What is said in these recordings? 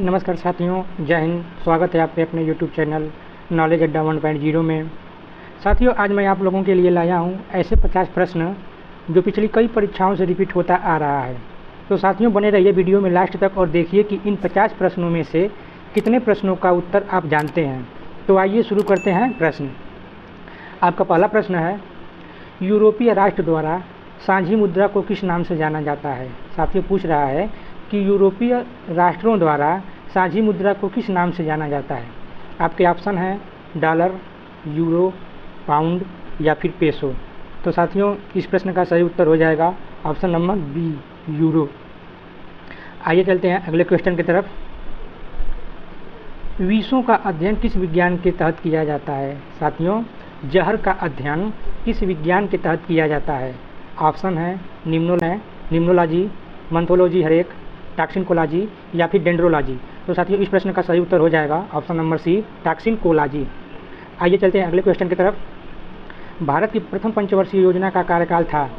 नमस्कार साथियों, जय हिंद। स्वागत है आपके अपने YouTube चैनल नॉलेज अड्डा 1.0 में। साथियों, आज मैं आप लोगों के लिए लाया हूं ऐसे 50 प्रश्न जो पिछली कई परीक्षाओं से रिपीट होता आ रहा है। तो साथियों, बने रहिए वीडियो में लास्ट तक और देखिए कि इन 50 प्रश्नों में से कितने प्रश्नों का उत्तर आप जानते हैं। तो आइए शुरू करते हैं प्रश्न। आपका पहला प्रश्न है, यूरोपीय राष्ट्र द्वारा साझी मुद्रा को किस नाम से जाना जाता है। साथियों, पूछ रहा है कि यूरोपीय राष्ट्रों द्वारा साझी मुद्रा को किस नाम से जाना जाता है। आपके ऑप्शन हैं डॉलर, यूरो, पाउंड या फिर पेसो। तो साथियों, इस प्रश्न का सही उत्तर हो जाएगा ऑप्शन नंबर बी, यूरो। आइए चलते हैं अगले क्वेश्चन की तरफ। विषों का अध्ययन किस विज्ञान के तहत किया जाता है। साथियों, जहर का अध्ययन किस विज्ञान के तहत किया जाता है। ऑप्शन है निम्नोलॉजी, मंथोलॉजी हरेक, टॉक्सिकोलॉजी या फिर डेंड्रोलॉजी। तो साथियों, इस प्रश्न का सही उत्तर हो जाएगा ऑप्शन नंबर सी, टॉक्सिकोलॉजी। आइए चलते हैं अगले क्वेश्चन की तरफ। भारत की प्रथम पंचवर्षीय योजना का कार्यकाल था।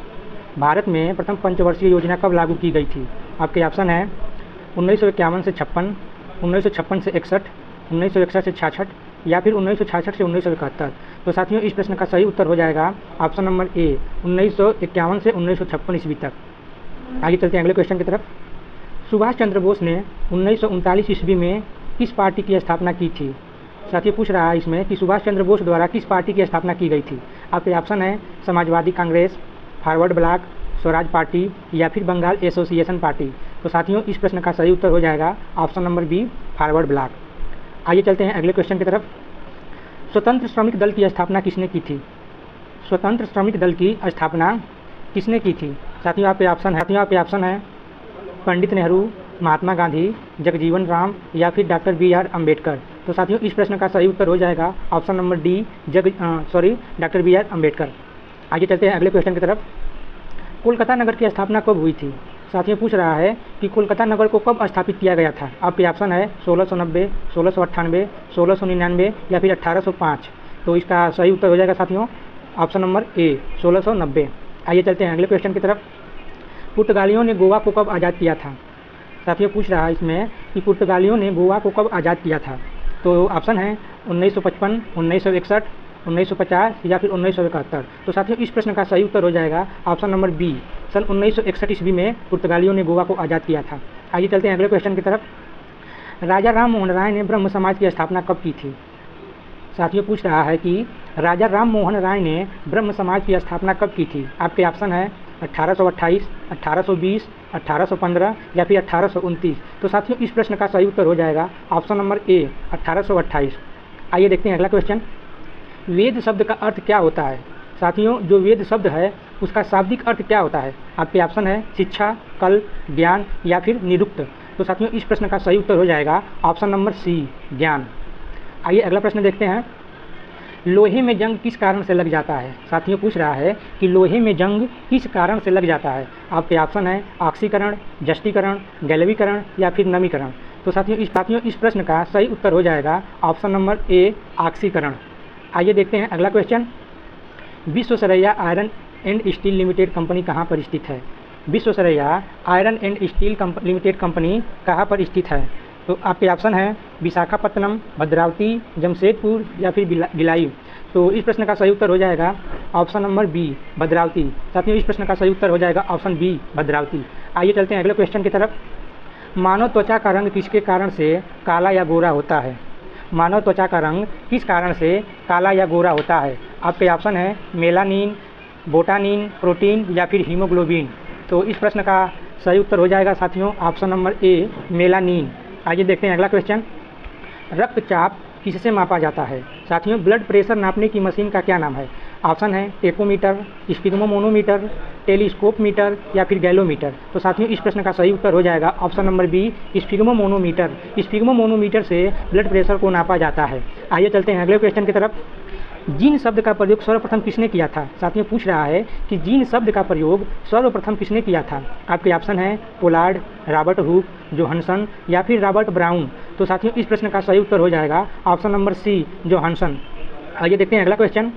भारत में प्रथम पंचवर्षीय योजना कब लागू की गई थी। आपके ऑप्शन है 1951 से 56, 1956 से 61, 1961 से 66 या फिर 1966 से 1971। तो साथियों, इस प्रश्न का सही उत्तर हो जाएगा ऑप्शन नंबर ए, 1951 से 1956 ईस्वी तक। आगे चलते हैं अगले क्वेश्चन की तरफ। सुभाष चंद्र बोस ने 1939 ईस्वी में किस पार्टी की स्थापना की थी। साथियों, पूछ रहा है इसमें कि सुभाष चंद्र बोस द्वारा किस पार्टी की स्थापना की गई थी। आपके ऑप्शन है Samajwadi Congress, forward block, Swaraj party या फिर बंगाल एसोसिएशन पार्टी। तो साथियों, इस प्रश्न का सही उत्तर हो जाएगा option number B, forward block. आइए चलते हैं अगले क्वेश्चन की तरफ। स्वतंत्र श्रमिक दल की स्थापना किसने की थी। स्वतंत्र श्रमिक दल की स्थापना किसने की थी। साथियों, आपके ऑप्शन है पंडित नेहरू, महात्मा गांधी, जगजीवन राम या फिर डॉक्टर B.R. अम्बेडकर। तो साथियों, इस प्रश्न का सही उत्तर हो जाएगा option number D, doctor B.R. Ambedkar. आगे चलते हैं अगले क्वेश्चन की तरफ। कोलकाता नगर की स्थापना कब हुई थी। साथियों, पूछ रहा है कि कोलकाता नगर को कब स्थापित किया गया था। आपके ऑप्शन है 1690, 1698, 1699 या फिर 1805। तो इसका सही उत्तर हो जाएगा साथियों ऑप्शन नंबर ए, 1690। आइए चलते हैं अगले क्वेश्चन की तरफ। पुर्तगालियों ने गोवा को कब आज़ाद किया था। साथियों, पूछ रहा है इसमें कि पुर्तगालियों ने गोवा को कब आज़ाद किया था। तो ऑप्शन है 1955, 1961, 1950 या फिर 1971। तो साथियों, इस प्रश्न का सही उत्तर हो जाएगा ऑप्शन नंबर बी, सन 1961 ईस्वी में पुर्तगालियों ने गोवा को आज़ाद किया था। आइए चलते हैं अगले क्वेश्चन की तरफ। राजा राम मोहन राय ने ब्रह्म समाज की स्थापना कब की थी। साथियों, पूछ रहा है कि राजा राम मोहन राय ने ब्रह्म समाज की स्थापना कब की थी। आपके ऑप्शन है 1828, 1820, 1815 या फिर 1829। तो साथियों, इस प्रश्न का सही उत्तर हो जाएगा ऑप्शन नंबर ए, 1828। आइए देखते हैं अगला क्वेश्चन। वेद शब्द का अर्थ क्या होता है। साथियों, जो वेद शब्द है उसका शाब्दिक अर्थ क्या होता है। आपके ऑप्शन है शिक्षा, कल, ज्ञान या फिर निरुक्त। तो साथियों, इस प्रश्न का सही उत्तर हो जाएगा ऑप्शन नंबर सी, ज्ञान। आइए अगला प्रश्न देखते हैं। लोहे में जंग किस कारण से लग जाता है। साथियों, पूछ रहा है कि लोहे में जंग किस कारण से लग जाता है। आपके ऑप्शन है ऑक्सीकरण, जस्टीकरण, गैल्वेनीकरण या फिर नमीकरण। तो साथियों, इस प्रश्न का सही उत्तर हो जाएगा ऑप्शन नंबर ए, ऑक्सीकरण। आइए देखते हैं अगला question. Visvesvaraya iron and steel limited company कहाँ पर स्थित है। Visvesvaraya iron and steel limited company कहाँ पर स्थित है। तो आपके ऑप्शन है विशाखापत्तनम, भद्रावती, जमशेदपुर या फिर भिलाई। तो इस प्रश्न का सही उत्तर हो जाएगा ऑप्शन नंबर बी, भद्रावती। साथियों, इस प्रश्न का सही उत्तर हो जाएगा ऑप्शन बी, भद्रावती। आइए चलते हैं अगले क्वेश्चन की तरफ। मानव त्वचा का रंग किसके कारण से काला या गोरा होता है। मानव त्वचा का रंग किस कारण से काला या गोरा होता है। आपके ऑप्शन है मेलानिन, बोटानिन, प्रोटीन या फिर हीमोग्लोबिन। तो इस प्रश्न का सही उत्तर हो जाएगा साथियों ऑप्शन नंबर ए, मेलानिन। आइए देखते हैं अगला क्वेश्चन। रक्तचाप किससे मापा जाता है। साथियों, ब्लड प्रेशर नापने की मशीन का क्या नाम है। ऑप्शन है टेकोमीटर, स्फिग्मोमोनोमीटर, टेलीस्कोप मीटर या फिर गैलोमीटर। तो साथियों, इस प्रश्न का सही उत्तर हो जाएगा ऑप्शन नंबर बी, स्फिग्मोमोनोमीटर। स्फिग्मोमोनोमीटर से ब्लड प्रेशर को नापा जाता है। आइए चलते हैं अगले क्वेश्चन की तरफ। जीन शब्द का प्रयोग सर्वप्रथम किसने किया था। साथियों, पूछ रहा है कि जीन शब्द का प्रयोग सर्वप्रथम किसने किया था। आपके ऑप्शन है पोलार्ड, रॉबर्ट हुक, जोहानसन या फिर रॉबर्ट ब्राउन। तो साथियों, इस प्रश्न का सही उत्तर हो जाएगा ऑप्शन नंबर सी, जोहानसन। आइए देखते हैं अगला क्वेश्चन।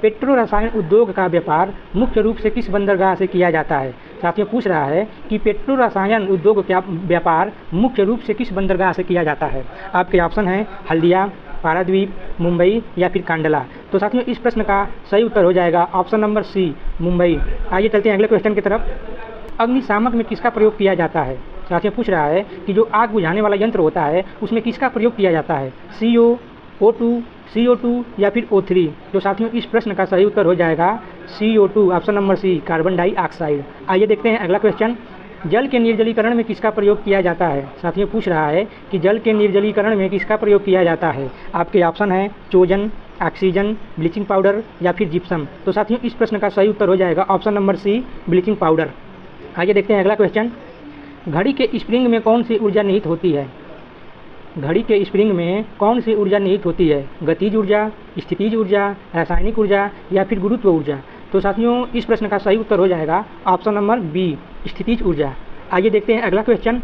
पेट्रो रसायन उद्योग का व्यापार मुख्य रूप से किस बंदरगाह से किया जाता है। साथियों पूछ रहा है कि पेट्रो रसायन उद्योग का व्यापार मुख्य रूप से किस बंदरगाह से किया जाता है। आपके ऑप्शन हैं हल्दिया, पारादीप, मुंबई या फिर कांडला। तो साथियों इस प्रश्न का सही उत्तर हो जाएगा ऑप्शन नंबर सी, मुंबई। आइए चलते हैं अगले क्वेश्चन की तरफ। अग्निशामक में किसका प्रयोग किया जाता है। साथियों पूछ रहा है कि जो आग बुझाने वाला यंत्र होता है उसमें किसका प्रयोग किया जाता है, CO, O2, CO2 या फिर O3। तो साथियों इस प्रश्न का सही उत्तर हो जाएगा CO2, option number C, carbon dioxide. आइए देखते हैं अगला क्वेश्चन। जल के निर्जलीकरण में किसका प्रयोग किया जाता है। साथियों पूछ रहा है कि जल के निर्जलीकरण में किसका प्रयोग किया जाता है। आपके ऑप्शन हैं चोजन, ऑक्सीजन, ब्लीचिंग पाउडर या फिर जिप्सम। तो साथियों इस प्रश्न का सही उत्तर हो जाएगा option number C, bleaching powder. आइए देखते हैं अगला क्वेश्चन। घड़ी के स्प्रिंग में कौन सी ऊर्जा निहित होती है। घड़ी के स्प्रिंग में कौन सी ऊर्जा निहित होती है, गतिज ऊर्जा, स्थितिज ऊर्जा, रासायनिक ऊर्जा या फिर गुरुत्व ऊर्जा। तो साथियों इस प्रश्न का सही उत्तर हो जाएगा ऑप्शन नंबर बी, स्थितिज ऊर्जा। आइए देखते हैं अगला क्वेश्चन।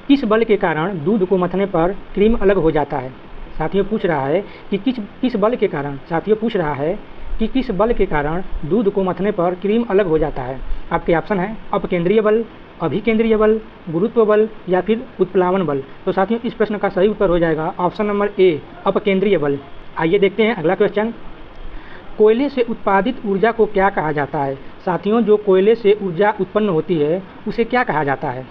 किस बल के कारण दूध को मथने पर क्रीम अलग हो जाता है। साथियों पूछ रहा है कि किस बल के कारण, साथियों पूछ रहा है कि किस बल के कारण दूध को मथने पर क्रीम अलग हो जाता है। आपके ऑप्शन है अपकेंद्रीय बल, अभिकेंद्रीय बल, गुरुत्व बल या फिर उत्प्लावन बल। तो साथियों इस प्रश्न का सही उत्तर हो जाएगा ऑप्शन नंबर ए, अपकेंद्रीय बल। आइए देखते हैं अगला क्वेश्चन। कोयले से उत्पादित ऊर्जा को क्या कहा जाता है। साथियों जो कोयले से ऊर्जा उत्पन्न होती है उसे क्या कहा जाता है।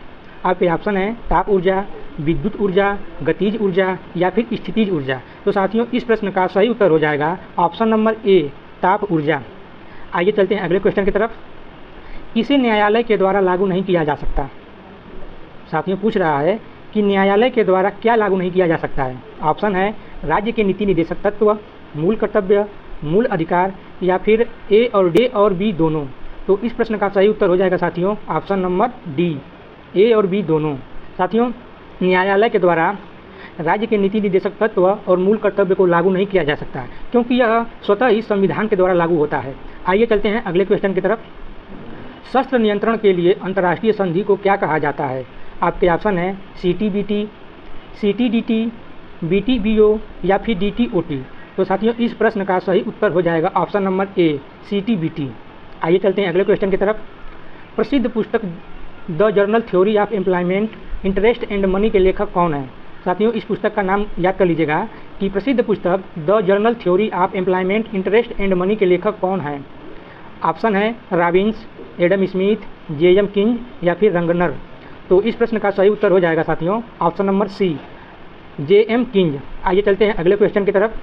आपके ऑप्शन है ताप ऊर्जा, विद्युत ऊर्जा, गतिज ऊर्जा या फिर स्थितिज ऊर्जा। तो साथियों इस प्रश्न का सही उत्तर हो जाएगा ऑप्शन नंबर ए, ताप ऊर्जा। आइए चलते हैं अगले क्वेश्चन की तरफ। इसे न्यायालय के द्वारा लागू नहीं किया जा सकता। साथियों पूछ रहा है कि न्यायालय के द्वारा क्या लागू नहीं किया जा सकता है। ऑप्शन है राज्य के नीति निदेशक तत्व, मूल कर्तव्य, मूल अधिकार या फिर ए और बी दोनों। तो इस प्रश्न का सही उत्तर हो जाएगा साथियों ऑप्शन नंबर डी, ए और बी दोनों। साथियों न्यायालय के द्वारा राज्य के नीति निदेशक तत्व और मूल कर्तव्य को लागू नहीं किया जा सकता है क्योंकि यह स्वतः ही संविधान के द्वारा लागू होता है। आइए चलते हैं अगले क्वेश्चन की तरफ। शस्त्र नियंत्रण के लिए अंतर्राष्ट्रीय संधि को क्या कहा जाता है। आपके ऑप्शन है CTBT, CTDT, BTBO या फिर DTOT। तो साथियों इस प्रश्न का सही उत्तर हो जाएगा ऑप्शन नंबर ए, CTBT। आइए चलते हैं अगले क्वेश्चन की तरफ। प्रसिद्ध पुस्तक the journal theory of employment, interest and money के लेखक कौन है। साथियों इस पुस्तक का नाम याद कर लीजिएगा कि प्रसिद्ध पुस्तक the journal theory of employment, interest and money के लेखक कौन है। ऑप्शन है रॉबिन्स, एडम स्मिथ, JM किंज या फिर रंगनर। तो इस प्रश्न का सही उत्तर हो जाएगा साथियों ऑप्शन नंबर सी, JM किंज। आइए चलते हैं अगले क्वेश्चन की तरफ।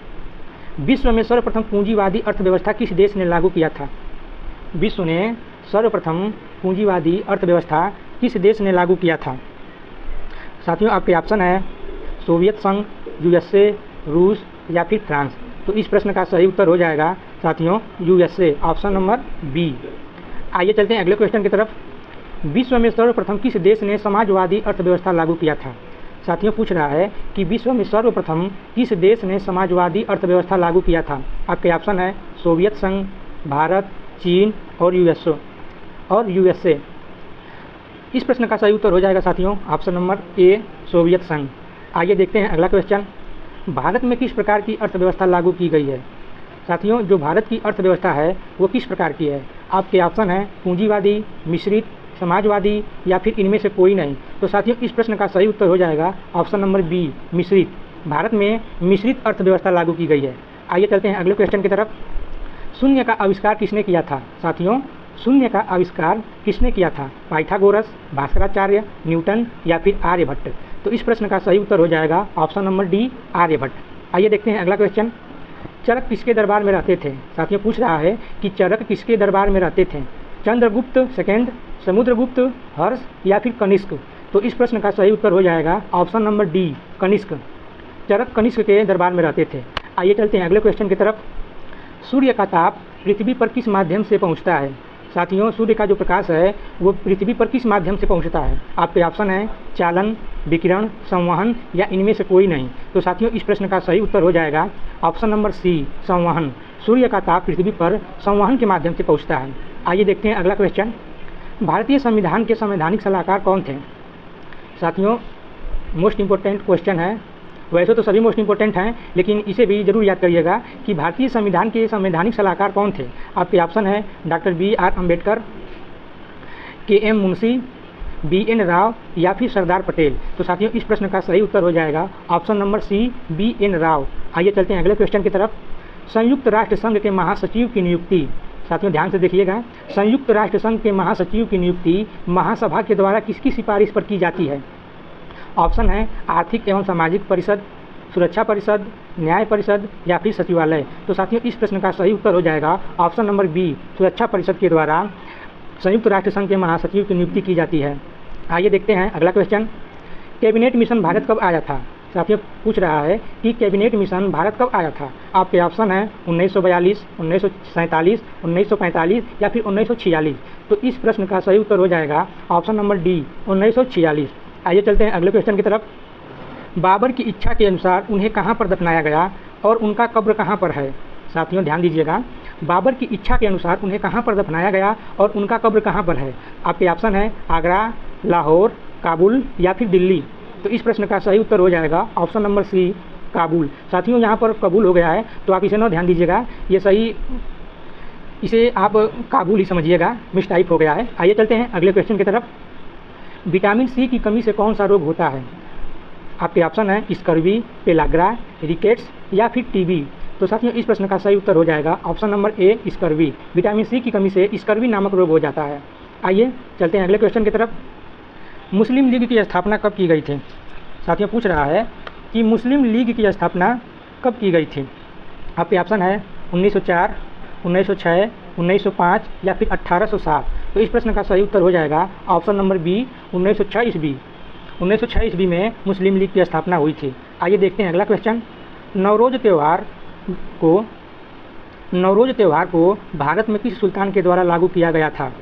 विश्व में सर्वप्रथम पूंजीवादी अर्थव्यवस्था किस देश ने लागू किया था। विश्व में सर्वप्रथम पूंजीवादी अर्थव्यवस्था किस देश ने लागू किया था। साथियों आपके ऑप्शन है सोवियत संघ, USA, रूस या फिर फ्रांस। तो इस प्रश्न का सही उत्तर हो जाएगा साथियों USA, ऑप्शन नंबर बी। आइए चलते हैं अगले क्वेश्चन की तरफ। विश्व में सर्वप्रथम किस देश ने समाजवादी अर्थव्यवस्था लागू किया था। साथियों पूछ रहा है कि विश्व में सर्वप्रथम किस देश ने समाजवादी अर्थव्यवस्था लागू किया था। आपके ऑप्शन है सोवियत संघ, भारत, चीन और USA। इस प्रश्न का सही उत्तर हो जाएगा साथियों ऑप्शन नंबर ए, सोवियत संघ। आइए देखते हैं अगला क्वेश्चन। भारत में किस प्रकार की अर्थव्यवस्था लागू की गई है। साथियों जो भारत की अर्थव्यवस्था है वो किस प्रकार की है। आपके ऑप्शन है पूंजीवादी, मिश्रित, समाजवादी या फिर इनमें से कोई नहीं। तो साथियों इस प्रश्न का सही उत्तर हो जाएगा ऑप्शन नंबर बी, मिश्रित। भारत में मिश्रित अर्थव्यवस्था लागू की गई है। आइए चलते हैं अगले क्वेश्चन की तरफ। शून्य का आविष्कार किसने किया था। साथियों शून्य का आविष्कार किसने किया था। पाइथागोरस, भास्कराचार्य, न्यूटन या फिर आर्यभट्ट। तो इस प्रश्न का सही उत्तर हो जाएगा ऑप्शन नंबर डी, आर्यभट्ट। आइए देखते हैं अगला क्वेश्चन। चरक किसके दरबार में रहते थे। साथियों पूछ रहा है कि चरक किसके दरबार में रहते थे। चंद्रगुप्त सेकेंड, समुद्रगुप्त, हर्ष या फिर कनिष्क। तो इस प्रश्न का सही उत्तर हो जाएगा ऑप्शन नंबर डी, कनिष्क। चरक कनिष्क के दरबार में रहते थे। आइए चलते हैं अगले क्वेश्चन की तरफ। सूर्य का ताप पृथ्वी पर किस माध्यम से पहुंचता है। साथियों सूर्य का जो प्रकाश है वो पृथ्वी पर किस माध्यम से पहुंचता है। आपके ऑप्शन है चालन, विकिरण, संवहन या इनमें से कोई नहीं। तो साथियों इस प्रश्न का सही उत्तर हो जाएगा ऑप्शन नंबर सी, संवहन। सूर्य का ताप पृथ्वी पर संवहन के माध्यम से पहुंचता है। आइए देखते हैं अगला क्वेश्चन। भारतीय संविधान के संवैधानिक सलाहकार कौन थे। साथियों मोस्ट इम्पोर्टेंट क्वेश्चन है। वैसे तो सभी मोस्ट इंपॉर्टेंट हैं, लेकिन इसे भी जरूर याद करिएगा कि भारतीय संविधान के संवैधानिक सलाहकार कौन थे। आपके ऑप्शन है doctor B.R. Ambedkar, K.M. Munshi, B.N. Rao या फिर सरदार पटेल। तो साथियों इस प्रश्न का सही उत्तर हो जाएगा ऑप्शन नंबर सी, B.N. राव। आइए चलते हैं अगले क्वेश्चन की तरफ। संयुक्त राष्ट्र संघ के महासचिव की नियुक्ति, साथियों ध्यान से देखिएगा, संयुक्त राष्ट्र संघ के महासचिव की नियुक्ति महासभा के द्वारा किसकी सिफारिश पर की जाती है। ऑप्शन है आर्थिक एवं सामाजिक परिषद, सुरक्षा परिषद, न्याय परिषद या फिर सचिवालय। तो साथियों इस प्रश्न का सही उत्तर हो जाएगा ऑप्शन नंबर बी, सुरक्षा परिषद के द्वारा संयुक्त राष्ट्र संघ के महासचिव की नियुक्ति की जाती है। आइए देखते हैं अगला क्वेश्चन। कैबिनेट मिशन भारत कब आया था। साथियों पूछ रहा है कि कैबिनेट मिशन भारत कब आया था। आपके ऑप्शन है 1942, 1947, 1945 या फिर 1946। तो इस प्रश्न का सही उत्तर हो जाएगा ऑप्शन नंबर डी, 1946। आइए चलते हैं अगले क्वेश्चन की तरफ। बाबर की इच्छा के अनुसार उन्हें कहाँ पर दफनाया गया और उनका कब्र कहाँ पर है। साथियों ध्यान दीजिएगा, बाबर की इच्छा के अनुसार उन्हें कहाँ पर दफनाया गया और उनका कब्र कहाँ पर है। आपके ऑप्शन है आगरा, लाहौर, काबुल या फिर दिल्ली। तो इस प्रश्न का सही उत्तर हो जाएगा ऑप्शन नंबर सी, काबुल। साथियों यहाँ पर काबुल हो गया है, तो आप इसे ना ध्यान दीजिएगा, ये सही, इसे आप काबुल ही समझिएगा, मिसटाइप हो गया है। आइए चलते हैं अगले क्वेश्चन की तरफ। विटामिन सी की कमी से कौन सा रोग होता है। आपके ऑप्शन है स्कर्वी, पेलाग्रा, रिकेट्स या फिर टीबी। तो साथियों इस प्रश्न का सही उत्तर हो जाएगा option number A, scurvy. Vitamin C की कमी से स्कर्वी नामक रोग हो जाता है। आइए चलते हैं अगले क्वेश्चन की तरफ। मुस्लिम लीग की स्थापना कब की गई थी। साथियों पूछ रहा है कि मुस्लिम लीग की स्थापना कब की गई थी। आपके ऑप्शन है 1904, 1906, 1905 या फिर 1807। तो इस प्रश्न का सही उत्तर हो जाएगा ऑप्शन नंबर बी, 1906 ईस्वी। 1906 ईस्वी में मुस्लिम लीग की स्थापना हुई थी। आइए देखते हैं अगला क्वेश्चन। नवरोज़ त्यौहार को भारत में किस सुल्तान के द्वारा लागू किया गया था।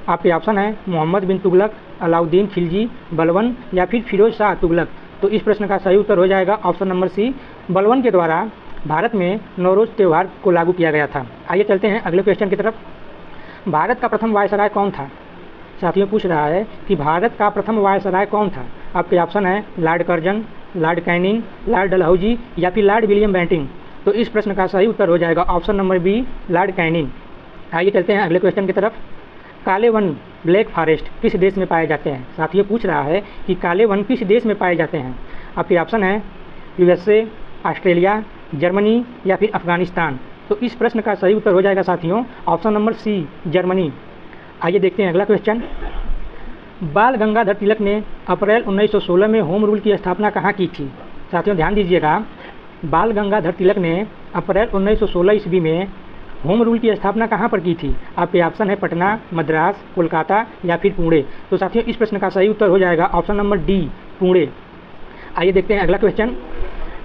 आपके ऑप्शन है मोहम्मद बिन तुगलक, अलाउद्दीन खिलजी, बलबन या फिर फिरोज शाह तुगलक। तो इस प्रश्न का सही उत्तर हो जाएगा ऑप्शन नंबर सी, बलबन के द्वारा भारत में नवरोज़ त्यौहार को लागू किया गया था। आइए चलते हैं अगले क्वेश्चन की तरफ। भारत का प्रथम वायसराय कौन था। साथियों पूछ रहा है कि भारत का प्रथम वायसराय कौन था। आपके ऑप्शन है Lord Curzon, Lord Canning, Lord Dalhousie या फिर लॉर्ड विलियम बेंटिंग। तो इस प्रश्न का सही उत्तर हो जाएगा option number B, Lord Canning. आइए चलते हैं अगले क्वेश्चन की तरफ। काले वन, ब्लैक फॉरेस्ट किस देश में पाए जाते हैं। साथियों पूछ रहा है कि काले वन किस देश में पाए जाते हैं। आपके ऑप्शन है USA, ऑस्ट्रेलिया, जर्मनी या फिर अफगानिस्तान। तो इस प्रश्न का सही उत्तर हो जाएगा साथियों ऑप्शन नंबर सी, जर्मनी। आइए देखते हैं अगला क्वेश्चन। बाल गंगाधर तिलक ने अप्रैल 1916 में होम रूल की स्थापना कहाँ की थी। साथियों ध्यान दीजिएगा, बाल गंगाधर तिलक ने अप्रैल 1916 ईस्वी में होम रूल की स्थापना कहाँ पर की थी। आपके ऑप्शन है पटना, मद्रास, कोलकाता या फिर पुणे। तो साथियों इस प्रश्न का सही उत्तर हो जाएगा ऑप्शन नंबर डी, पुणे। आइए देखते हैं अगला क्वेश्चन।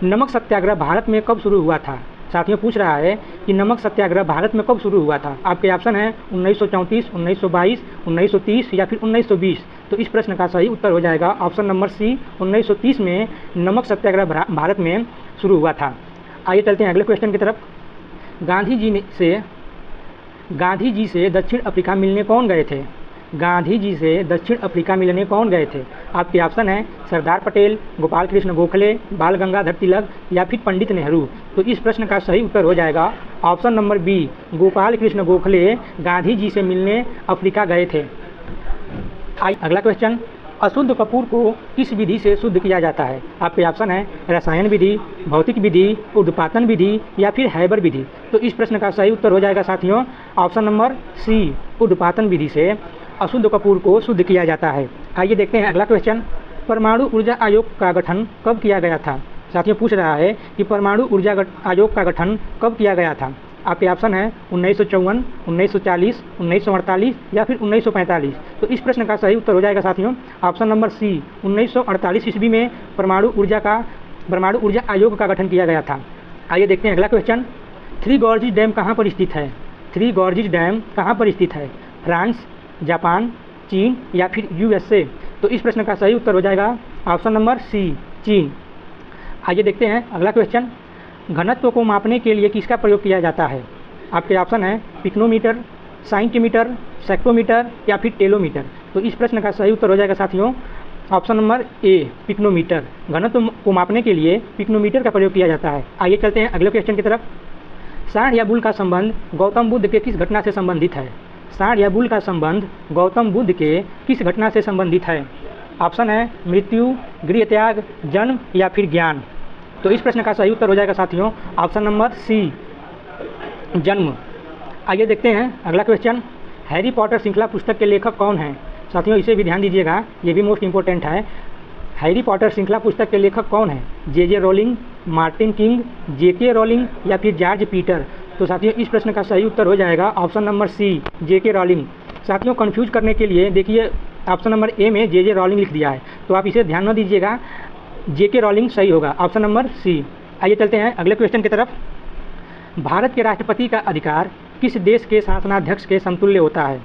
नमक सत्याग्रह भारत में कब शुरू हुआ था। साथियों पूछ रहा है कि नमक सत्याग्रह भारत में कब शुरू हुआ था। आपके ऑप्शन है 1934, 1922, 1930 या फिर 1920। तो इस प्रश्न का सही उत्तर हो जाएगा ऑप्शन नंबर सी, 1930 में नमक सत्याग्रह भारत में शुरू हुआ था। आइए चलते हैं अगले क्वेश्चन की तरफ। गांधी जी से दक्षिण अफ्रीका मिलने कौन गए थे। गांधी जी से दक्षिण अफ्रीका मिलने कौन गए थे। आपके ऑप्शन है सरदार पटेल, गोपाल कृष्ण गोखले, बाल गंगाधर तिलक या फिर पंडित नेहरू। तो इस प्रश्न का सही उत्तर हो जाएगा option number B, Gopal Krishna Gokhale Gandhi ji से मिलने अफ्रीका गए थे। अगला क्वेश्चन। अशुद्ध कपूर को किस विधि से शुद्ध किया जाता है। आपके ऑप्शन है रसायन विधि, भौतिक विधि, ऊर्ध्वपातन विधि या फिर हैबर विधि। तो इस प्रश्न का सही उत्तर हो जाएगा साथियों ऑप्शन नंबर सी, ऊर्ध्वपातन विधि से अशुद्ध कपूर को शुद्ध किया जाता है। आइए देखते हैं अगला क्वेश्चन। परमाणु ऊर्जा आयोग का गठन कब किया गया था। साथियों पूछ रहा है कि परमाणु ऊर्जा आयोग का गठन कब किया गया था। आपके ऑप्शन है 1954, 1940, 1948 या फिर 1945। तो इस प्रश्न का सही उत्तर हो जाएगा साथियों ऑप्शन नंबर सी, 1948 ईस्वी में परमाणु ऊर्जा आयोग का गठन किया गया था। आइए देखते हैं अगला क्वेश्चन। थ्री गॉर्जेस डैम कहाँ पर स्थित है। थ्री गॉर्जेस डैम कहाँ पर स्थित है। फ्रांस, जापान, चीन या फिर USA। तो इस प्रश्न का सही उत्तर हो जाएगा ऑप्शन नंबर सी, चीन। आइए देखते हैं अगला क्वेश्चन। घनत्व को मापने के लिए किसका प्रयोग किया जाता है। आपके ऑप्शन है पिक्नोमीटर, साइंटीमीटर, सेक्टोमीटर या फिर टेलोमीटर। तो इस प्रश्न का सही उत्तर हो जाएगा साथियों ऑप्शन नंबर ए पिक्नोमीटर। घनत्व को मापने के लिए पिक्नोमीटर का प्रयोग किया जाता है। आइए चलते हैं अगले क्वेश्चन की तरफ। सांड या बुल का संबंध गौतम बुद्ध के किस घटना से संबंधित है? सांड या बुल का संबंध गौतम बुद्ध के किस घटना से संबंधित है? ऑप्शन है मृत्यु, गृह त्याग, जन्म या फिर ज्ञान। तो इस प्रश्न का सही उत्तर हो जाएगा साथियों ऑप्शन नंबर सी जन्म। आइए देखते हैं अगला क्वेश्चन। हैरी पॉटर श्रृंखला पुस्तक के लेखक कौन हैं? साथियों इसे भी ध्यान दीजिएगा, ये भी मोस्ट इंपॉर्टेंट है। हैरी पॉटर श्रृंखला पुस्तक के लेखक कौन हैं? J Rowling, Martin King, JK Rowling या फिर जॉर्ज पीटर। तो साथियों इस प्रश्न का सही उत्तर हो जाएगा option number C JK Rowling. साथियों कंफ्यूज करने के लिए देखिए ऑप्शन नंबर ए में जे रोलिंग लिख दिया है, तो आप इसे ध्यान में दीजिएगा, JK रोलिंग सही होगा ऑप्शन नंबर सी। आइए चलते हैं अगले क्वेश्चन की तरफ। भारत के राष्ट्रपति का अधिकार किस देश के शासनाध्यक्ष के समतुल्य होता है?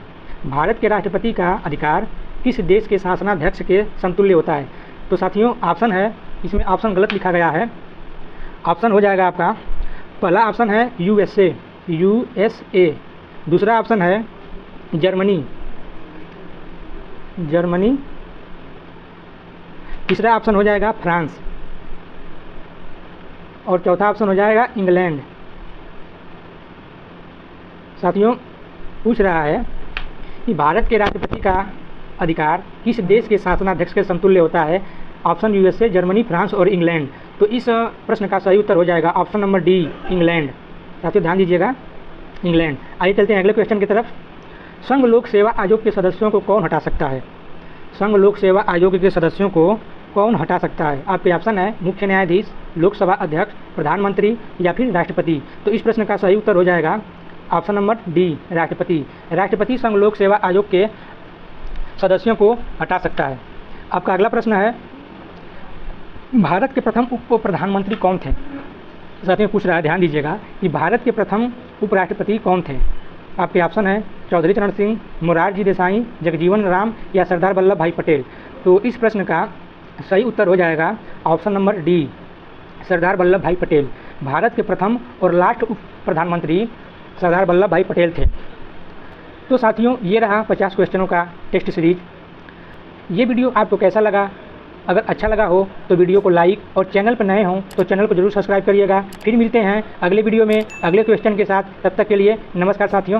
भारत के राष्ट्रपति का अधिकार किस देश के शासनाध्यक्ष के समतुल्य होता है? तो साथियों ऑप्शन है, इसमें ऑप्शन गलत लिखा गया है। ऑप्शन हो जाएगा आपका पहला ऑप्शन है USA, दूसरा ऑप्शन है जर्मनी, तीसरा ऑप्शन हो जाएगा फ्रांस और चौथा ऑप्शन हो जाएगा इंग्लैंड। साथियों पूछ रहा है कि भारत के राष्ट्रपति का अधिकार किस देश के शासनाध्यक्ष के समतुल्य होता है? ऑप्शन USA, जर्मनी, फ्रांस और इंग्लैंड। तो इस प्रश्न का सही उत्तर हो जाएगा ऑप्शन नंबर डी इंग्लैंड। साथियों ध्यान दीजिएगा इंग्लैंड। आइए चलते हैं अगले क्वेश्चन की तरफ। संघ लोक सेवा आयोग के सदस्यों को कौन हटा सकता है? संघ लोक सेवा आयोग के सदस्यों को कौन हटा सकता है? आपके ऑप्शन है मुख्य न्यायाधीश, लोकसभा अध्यक्ष, प्रधानमंत्री या फिर राष्ट्रपति। तो इस प्रश्न का सही उत्तर हो जाएगा ऑप्शन नंबर डी राष्ट्रपति। राष्ट्रपति संघ लोक सेवा आयोग के सदस्यों को हटा सकता है। आपका अगला प्रश्न है भारत के प्रथम उप प्रधानमंत्री कौन थे? साथियों पूछ रहा है, ध्यान दीजिएगा कि भारत के प्रथम उपराष्ट्रपति कौन थे? आपके ऑप्शन है चौधरी चरण सिंह, मोरारजी देसाई, जगजीवन राम या सरदार वल्लभ भाई पटेल। तो इस प्रश्न का सही उत्तर हो जाएगा option number D Sardar Vallabh भाई पटेल। भारत के प्रथम और लास्ट उप प्रधानमंत्री सरदार वल्लभ भाई पटेल थे। तो साथियों ये रहा 50 क्वेश्चनों का टेस्ट सीरीज। ये वीडियो आपको कैसा लगा? अगर अच्छा लगा हो तो वीडियो को लाइक और चैनल पर नए हों तो चैनल को जरूर सब्सक्राइब करिएगा। फिर मिलते हैं अगले वीडियो में अगले क्वेश्चन के साथ। तब तक के लिए नमस्कार साथियों।